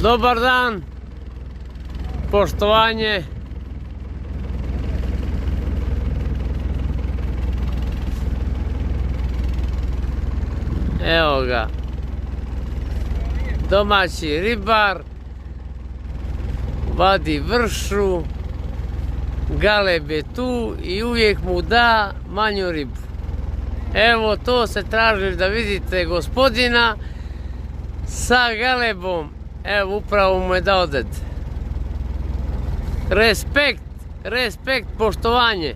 Dobar dan, poštovanje. Evo ga, domaći ribar, vadi vršu, galeb je tu i uvijek mu da manju ribu. Evo to se traži da vidite gospodina sa galebom. Evo upravo mu je dao ded. Respekt, poštovanje.